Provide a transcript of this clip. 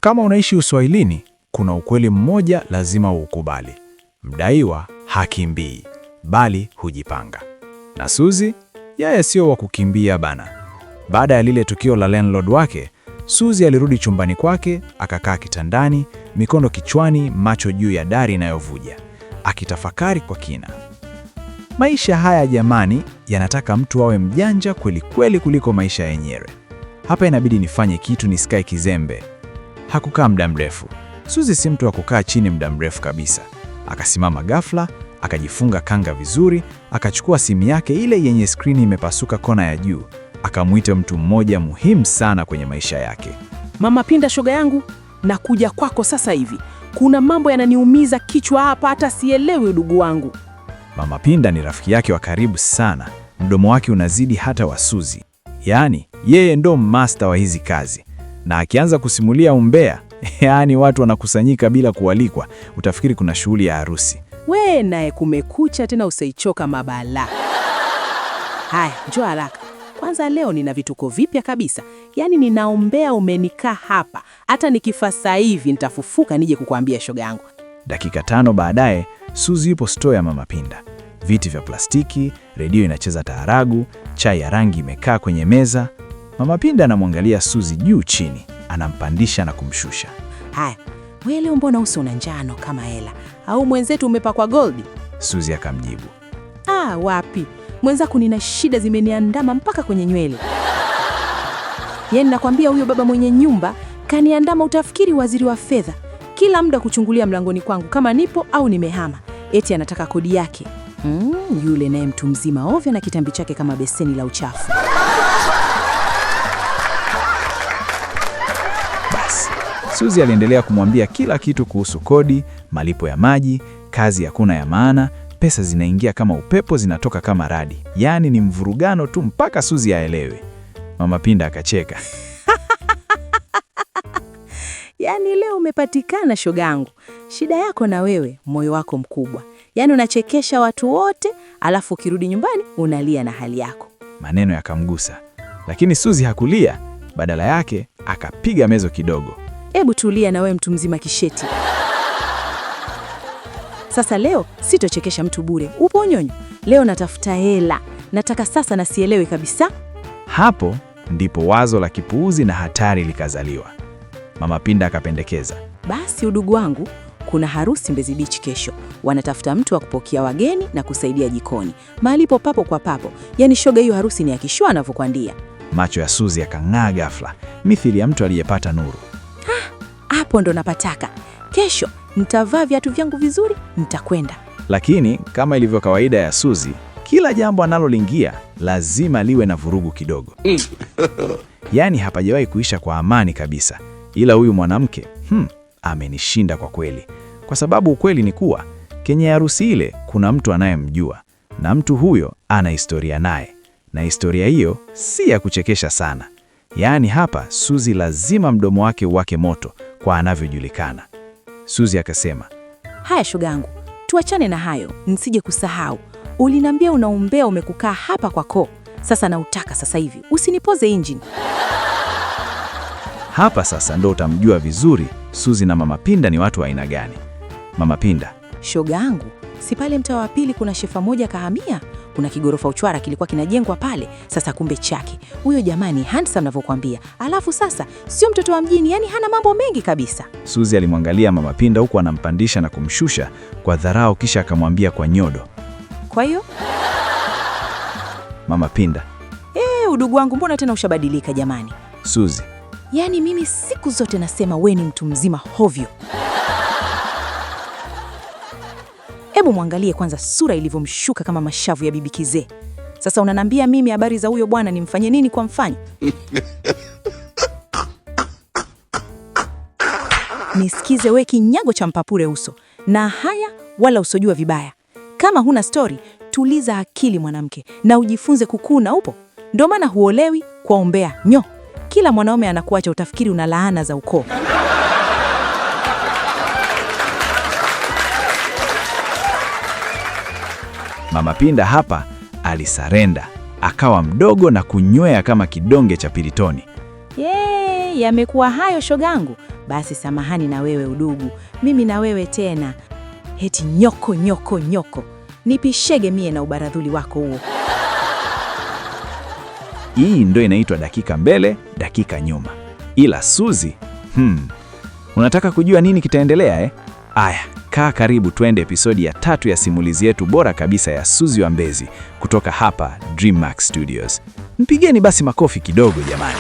Kama unaishi Uswahilini, kuna ukweli mmoja lazima uukubali. Mdaiwa hakimbii, bali hujipanga. Na Suzy, yeye sio wa kukimbia bana. Baada ya lile tukio la landlord wake, Suzy alirudi chumbani kwake, akakaa kitandani, mikono kichwani, macho juu ya dari inayovuja, akitafakari kwa kina. Maisha haya jamani, yanataka mtu awe mjanja kweli kweli kuliko maisha yenyewe. Hapa inabidi nifanye kitu, nisikae kizembe. Hakukaa muda mrefu. Suzy si mtu wa kukaa chini muda mrefu kabisa. Akasimama ghafla, akajifunga kanga vizuri, akachukua simu yake ile yenye skrini imepasuka kona ya juu, akamwita mtu mmoja muhimu sana kwenye maisha yake. Mama Pinda, shoga yangu, nakuja kwako sasa hivi. Kuna mambo yananiumiza kichwa hapa, hata sielewi udugu wangu. Mama Pinda ni rafiki yake wa karibu sana. Mdomo wake unazidi hata wa Suzy. Yaani, yeye ndo master wa hizi kazi. Na akianza kusimulia umbea, yaani watu wanakusanyika bila kualikwa, utafikiri kuna shughuli ya harusi. We naye kumekucha tena, usaichoka mabala. Haya, njoo haraka. Kwanza leo nina vituko vipya kabisa. Yaani ninaombea umenikaa hapa. Hata nikifa sasa hivi nitafufuka nije kukuambia shoga yangu. Dakika 5 baadaye, Suzy yupo store ya Mama Pinda. Viti vya plastiki, redio inacheza taarabu, chai ya rangi imekaa kwenye meza. Mama Pinda anamwangalia Suzy juu chini, anampandisha na kumshusha. Haya, wewe leo mbona uso una njano kama hela? Au mwenzetu umepakwa goldi? Suzy akamjibu. Wapi? Mwenzako nina shida zimeniandama mpaka kwenye nywele. Yaani nakwambia huyo baba mwenye nyumba kaniandama, utafikiri waziri wa fedha. Kila muda kuchungulia mlangoni kwangu kama nipo au nimehama. Eti anataka kodi yake. Yule naye mtu mzima ovyo na kitambi chake kama beseni la uchafu. Basi, Suzy aliendelea kumwambia kila kitu kuhusu kodi, malipo ya maji, kazi hakuna ya maana, pesa zinaingia kama upepo, zinatoka kama radi. Yaani ni mvurugano tu mpaka Suzy aelewe. Mama Pinda akacheka. Yaani leo umepatikana shogangu. Shida yako na wewe, moyo wako mkubwa. Yaani unachekesha watu wote, alafu ukirudi nyumbani unalia na hali yako. Maneno yakamgusa. Lakini Suzy hakulia, badala yake akapiga mezo kidogo. Hebu tulia na wewe mtu mzima kisheti. Sasa leo sitochekesha mtu bure. Upo nyonyo? Leo natafuta hela. Nataka sasa na sielewi kabisa. Hapo ndipo wazo la kipuuzi na hatari likazaliwa. Mama Pinda akapendekeza. Basi udugu wangu, kuna harusi Mbezi Beach kesho. Wanatafuta mtu wa kupokea wageni na kusaidia jikoni. Malipo papo kwa papo. Yaani shoga, hiyo harusi ni ya kishua anavyokuambia. Macho ya Suzy yakang'aa ghafla, mithili ya mtu aliyepata nuru. Hapo ndo napataka. Kesho nitavaa viatu vyangu vizuri, nitakwenda. Lakini kama ilivyo kawaida ya Suzy, kila jambo analolingia lazima liwe na vurugu kidogo. Yaani hapajawahi kuisha kwa amani kabisa. Ila huyu mwanamke, amenishinda kwa kweli. Kwa sababu ukweli ni kuwa kwenye harusi ile kuna mtu anayemjua, na mtu huyo ana historia naye, na historia hiyo si ya kuchekesha sana. Yaani hapa Suzy lazima mdomo wake uwake moto kwa anavyojulikana. Suzy akasema, haya shogangu, tuachane na hayo, nisije kusahau. Uliniambia unaombea umekukaa hapa kwako. Sasa nautaka sasa hivi, usinipoze engine. Hapa sasa ndo utamjua vizuri Suzy na Mama Pinda ni watu wa aina gani. Mama Pinda, shogangu, si pale mtaa wa pili kuna shefa moja kahamia? Kuna kigorofa uchwara kilikuwa kinajengwa pale, sasa kumbe chake. Huyo jamani handsome navyokuambia. Alafu sasa sio mtoto wa mjini, yani hana mambo mengi kabisa. Suzy alimwangalia Mama Pinda huku anampandisha na kumshusha kwa dharau, kisha akamwambia kwa nyodo. Kwa hiyo Mama Pinda, udugu wangu, mbona tena ushabadilika jamani? Suzy, yaani mimi siku zote nasema we ni mtu mzima hovyo. Hebu mwangalie kwanza sura ilivyomshuka kama mashavu ya bibi kizee. Sasa unanambia mimi habari za huyo bwana nimfanye nini kwa mfanye? Nisikize we kinyago cha mpapure uso. Na haya wala usojua vibaya. Kama huna story, tuliza akili mwanamke na ujifunze kukuna upo. Ndio maana huolewi kwa umbea. Kila mwanaume anakuacha utafikiri una laana za ukoo. Mama Pinda hapa alisarenda, akawa mdogo na kunywea kama kidonge cha piritoni. Yamekuwa hayo shogangu. Basi samahani na wewe udugu, mimi na wewe tena. Heti nyoko nyoko nyoko, nipishege mie na ubaradhuli wako huo. Hii ndio inaitwa dakika mbele, dakika nyuma. Ila Suzi, unataka kujua nini kitaendelea eh? Aya, kaa karibu twende episodi ya 3 ya simulizi yetu bora kabisa ya Suzi wa Mbezi kutoka hapa Dream Max Studios. Mpigeni basi makofi kidogo jamani.